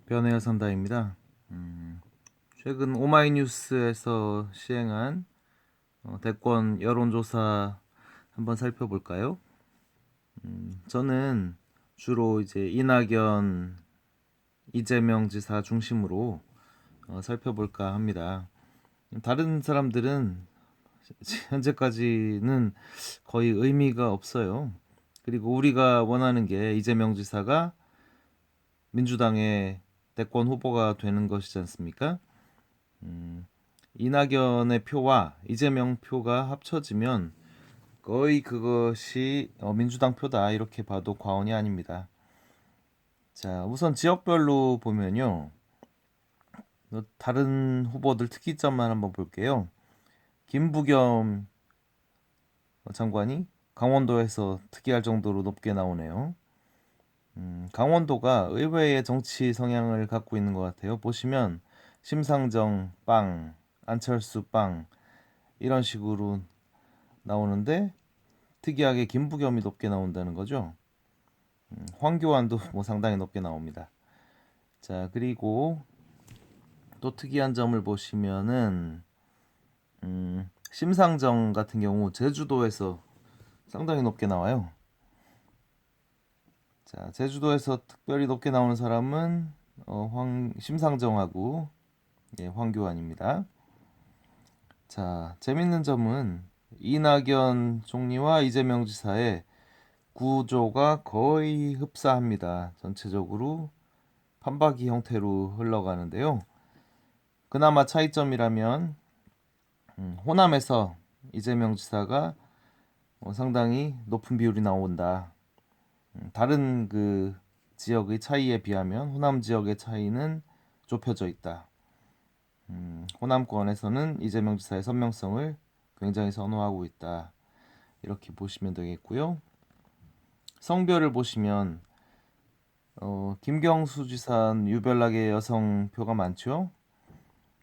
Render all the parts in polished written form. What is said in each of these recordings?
변해여 산다입니다. 최근 오마이뉴스에서 시행한 대권 여론조사 한번 살펴볼까요? 저는 주로 이제 이낙연, 이재명 지사 중심으로 살펴볼까 합니다. 다른 사람들은 현재까지는 거의 의미가 없어요. 그리고 우리가 원하는 게 이재명 지사가 민주당의 대권 후보가 되는 것이지 않습니까? 이낙연의 표와 이재명 표가 합쳐지면 거의 그것이 민주당 표다 이렇게 봐도 과언이 아닙니다. 자, 우선 지역별로 보면요. 다른 후보들 특이점만 한번 볼게요. 김부겸 장관이 강원도에서 특이할 정도로 높게 나오네요. 강원도가 의외의 정치 성향을 갖고 있는 것 같아요. 보시면 심상정 빵, 안철수 빵 이런 식으로 나오는데 특이하게 김부겸이 높게 나온다는 거죠. 황교안도 뭐 상당히 높게 나옵니다. 자, 그리고 또 특이한 점을 보시면은 심상정 같은 경우 제주도에서 상당히 높게 나와요. 자, 제주도에서 특별히 높게 나오는 사람은 심상정하고 황교안입니다. 자, 재밌는 점은 이낙연 총리와 이재명 지사의 구조가 거의 흡사합니다. 전체적으로 판박이 형태로 흘러가는데요. 그나마 차이점이라면 호남에서 이재명 지사가 상당히 높은 비율이 나온다. 다른 그 지역의 차이에 비하면 호남 지역의 차이는 좁혀져 있다. 호남권에서는 이재명 지사의 선명성을 굉장히 선호하고 있다. 이렇게 보시면 되겠고요. 성별을 보시면 김경수 지사는 유별나게 여성표가 많죠.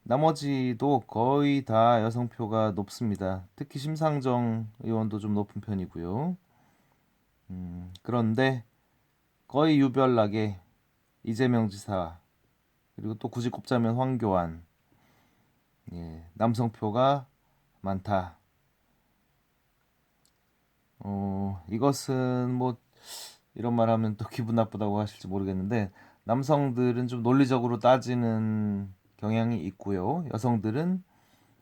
나머지도 거의 다 여성표가 높습니다. 특히 심상정 의원도 좀 높은 편이고요. 그런데 거의 유별나게 이재명 지사 그리고 또 굳이 꼽자면 황교안 남성표가 많다. 이것은 뭐 이런 말 하면 또 기분 나쁘다고 하실지 모르겠는데 남성들은 좀 논리적으로 따지는 경향이 있고요. 여성들은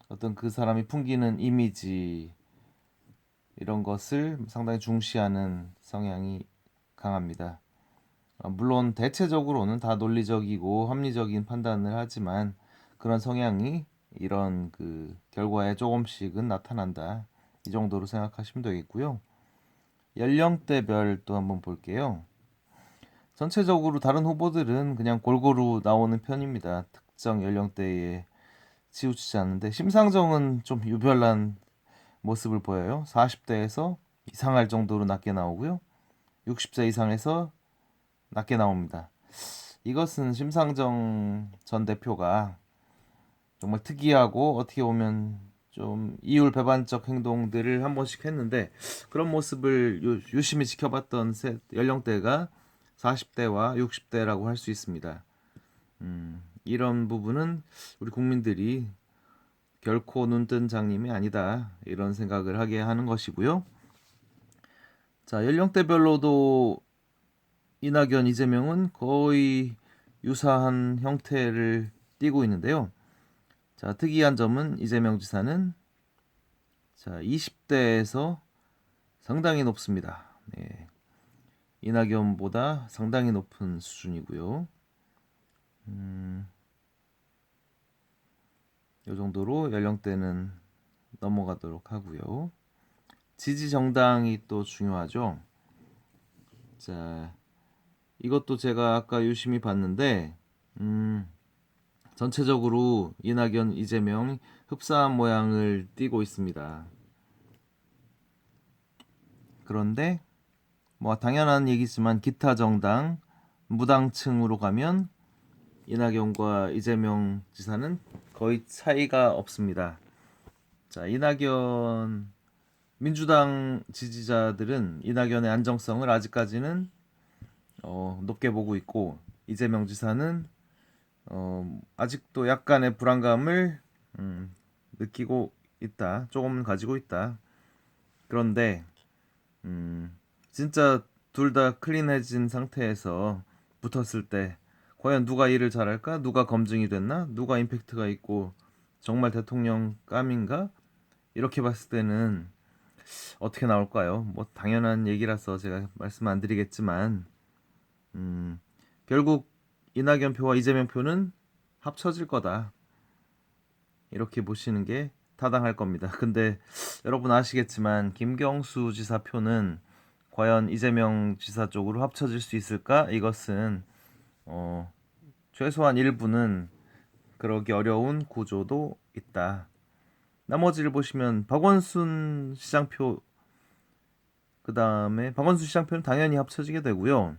어떤 그 사람이 풍기는 이미지 이런 것을 상당히 중시하는 성향이 강합니다. 물론 대체적으로는 다 논리적이고 합리적인 판단을 하지만 그런 성향이 이런 그 결과에 조금씩은 나타난다. 이 정도로 생각하시면 되겠고요. 연령대별 또 한번 볼게요. 전체적으로 다른 후보들은 그냥 골고루 나오는 편입니다. 특정 연령대에 치우치지 않는데 심상정은 좀 유별난 모습을 보여요. 40대에서 이상할 정도로 낮게 나오고요. 60세 이상에서 낮게 나옵니다. 이것은 심상정 전 대표가 정말 특이하고 어떻게 보면 좀 이율배반적 행동들을 한 번씩 했는데 그런 모습을 유심히 지켜봤던 연령대가 40대와 60대라고 할 수 있습니다. 이런 부분은 우리 국민들이 결코 눈뜬 장님이 아니다 이런 생각을 하게 하는 것이고요. 자, 연령대별로도 이낙연, 이재명은 거의 유사한 형태를 띠고 있는데요. 자, 특이한 점은 이재명 지사는 자, 20대에서 상당히 높습니다. 네. 이낙연보다 상당히 높은 수준이고요. 이 정도로 연령대는 넘어가도록 하고요. 지지 정당이 또 중요하죠. 자, 이것도 제가 아까 유심히 봤는데 전체적으로 이낙연, 이재명 흡사한 모양을 띠고 있습니다. 그런데 뭐 당연한 얘기지만 기타 정당, 무당층으로 가면 이낙연과 이재명 지사는 거의 차이가 없습니다. 자, 이낙연 민주당 지지자들은 이낙연의 안정성을 아직까지는 높게 보고 있고 이재명 지사는 아직도 약간의 불안감을 느끼고 있다. 조금 가지고 있다. 그런데 진짜 둘 다 클린해진 상태에서 붙었을 때 과연 누가 일을 잘할까? 누가 검증이 됐나? 누가 임팩트가 있고 정말 대통령 감인가? 이렇게 봤을 때는 어떻게 나올까요? 뭐 당연한 얘기라서 제가 말씀 안 드리겠지만 결국 이낙연 표와 이재명 표는 합쳐질 거다. 이렇게 보시는 게 타당할 겁니다. 근데 여러분 아시겠지만 김경수 지사 표는 과연 이재명 지사 쪽으로 합쳐질 수 있을까? 이것은 최소한 일부는 그러기 어려운 구조도 있다. 나머지를 보시면 박원순 시장표, 그 다음에 박원순 시장표는 당연히 합쳐지게 되고요.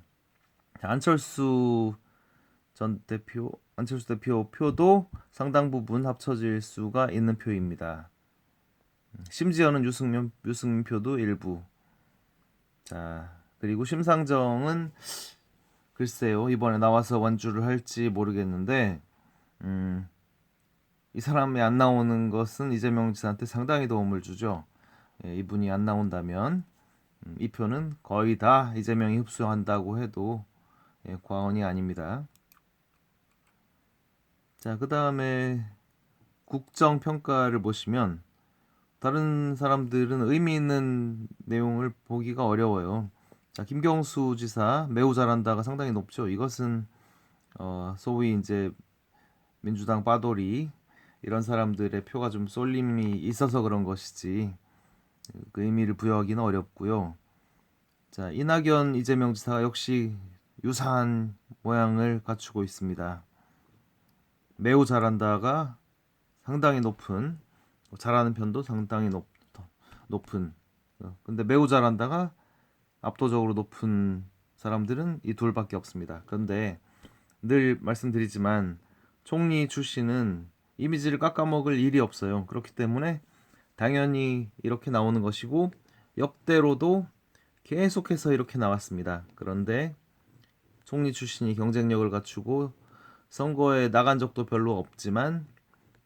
안철수 안철수 대표 표도 상당 부분 합쳐질 수가 있는 표입니다. 심지어는 유승민 표도 일부. 자, 그리고 심상정은 글쎄요, 이번에 나와서 완주를 할지 모르겠는데, 이 사람이 안 나오는 것은 이재명 지사한테 상당히 도움을 주죠. 예, 이분이 안 나온다면 이 표는 거의 다 이재명이 흡수한다고 해도 과언이 아닙니다. 자, 그 다음에 국정평가를 보시면 다른 사람들은 의미 있는 내용을 보기가 어려워요. 자, 김경수 지사 매우 잘한다가 상당히 높죠. 이것은 소위 이제 민주당 빠돌이 이런 사람들의 표가 좀 쏠림이 있어서 그런 것이지 그 의미를 부여하기는 어렵고요. 자, 이낙연 이재명 지사가 역시 유사한 모양을 갖추고 있습니다. 매우 잘한다가 상당히 높은, 잘하는 편도 상당히 높은, 근데 매우 잘한다가 압도적으로 높은 사람들은 이 둘밖에 없습니다. 그런데 늘 말씀드리지만 총리 출신은 이미지를 깎아먹을 일이 없어요. 그렇기 때문에 당연히 이렇게 나오는 것이고 역대로도 계속해서 이렇게 나왔습니다. 그런데 총리 출신이 경쟁력을 갖추고 선거에 나간 적도 별로 없지만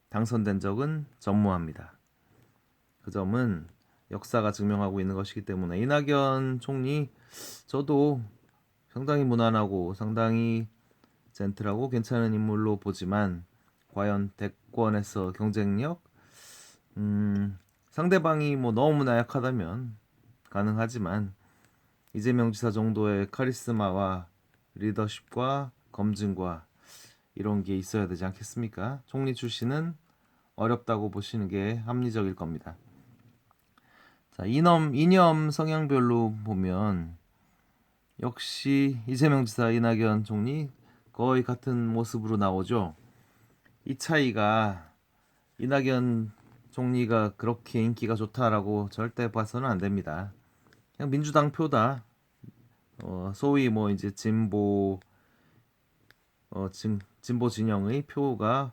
당선된 적은 전무합니다. 그 점은 역사가 증명하고 있는 것이기 때문에 이낙연 총리 저도 상당히 무난하고 상당히 젠틀하고 괜찮은 인물로 보지만 과연 대권에서 경쟁력 상대방이 뭐 너무나 약하다면 가능하지만 이재명 지사 정도의 카리스마와 리더십과 검증과 이런 게 있어야 되지 않겠습니까? 총리 출신은 어렵다고 보시는 게 합리적일 겁니다. 자, 이념 성향별로 보면 역시 이재명 지사, 이낙연 총리 거의 같은 모습으로 나오죠. 이 차이가 이낙연 총리가 그렇게 인기가 좋다라고 절대 봐서는 안 됩니다. 그냥 민주당 표다. 소위 뭐 이제 진보 진영의 표가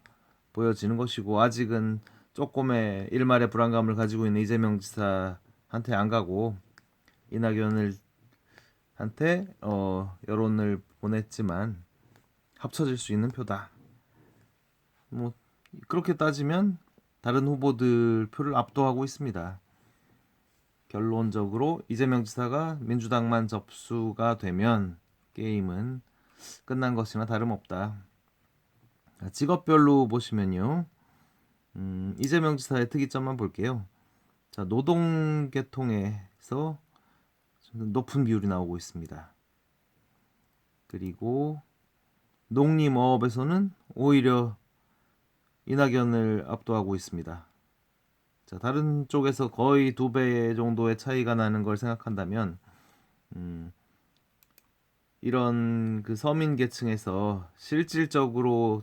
보여지는 것이고 아직은 조금의 일말의 불안감을 가지고 있는 이재명 지사한테 안 가고 이낙연을 한테 여론을 보냈지만 합쳐질 수 있는 표다. 뭐 그렇게 따지면 다른 후보들 표를 압도하고 있습니다. 결론적으로 이재명 지사가 민주당만 접수가 되면 게임은 끝난 것이나 다름없다. 직업별로 보시면요. 이재명 지사의 특이점만 볼게요. 자, 노동계통에서 높은 비율이 나오고 있습니다. 그리고 농림어업에서는 오히려 이낙연을 압도하고 있습니다. 자, 다른 쪽에서 거의 2배 정도의 차이가 나는 걸 생각한다면 이런 그 서민 계층에서 실질적으로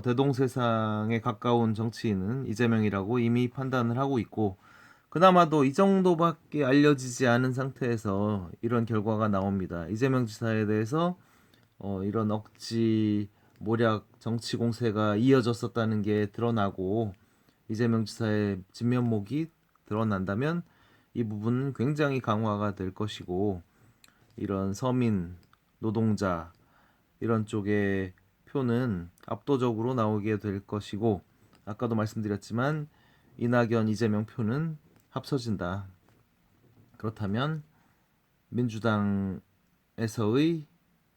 대동세상에 가까운 정치인은 이재명이라고 이미 판단을 하고 있고 그나마도 이 정도밖에 알려지지 않은 상태에서 이런 결과가 나옵니다. 이재명 지사에 대해서 이런 억지 모략 정치 공세가 이어졌었다는 게 드러나고 이재명 지사의 진면목이 드러난다면 이 부분은 굉장히 강화가 될 것이고 이런 서민, 노동자 이런 쪽의 표는 압도적으로 나오게 될 것이고, 아까도 말씀드렸지만 이낙연, 이재명 표는 합쳐진다. 그렇다면 민주당에서의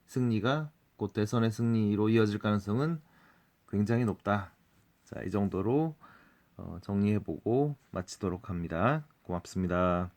승리가 곧 대선의 승리로 이어질 가능성은 굉장히 높다. 자, 이 정도로 정리해보고 마치도록 합니다. 고맙습니다.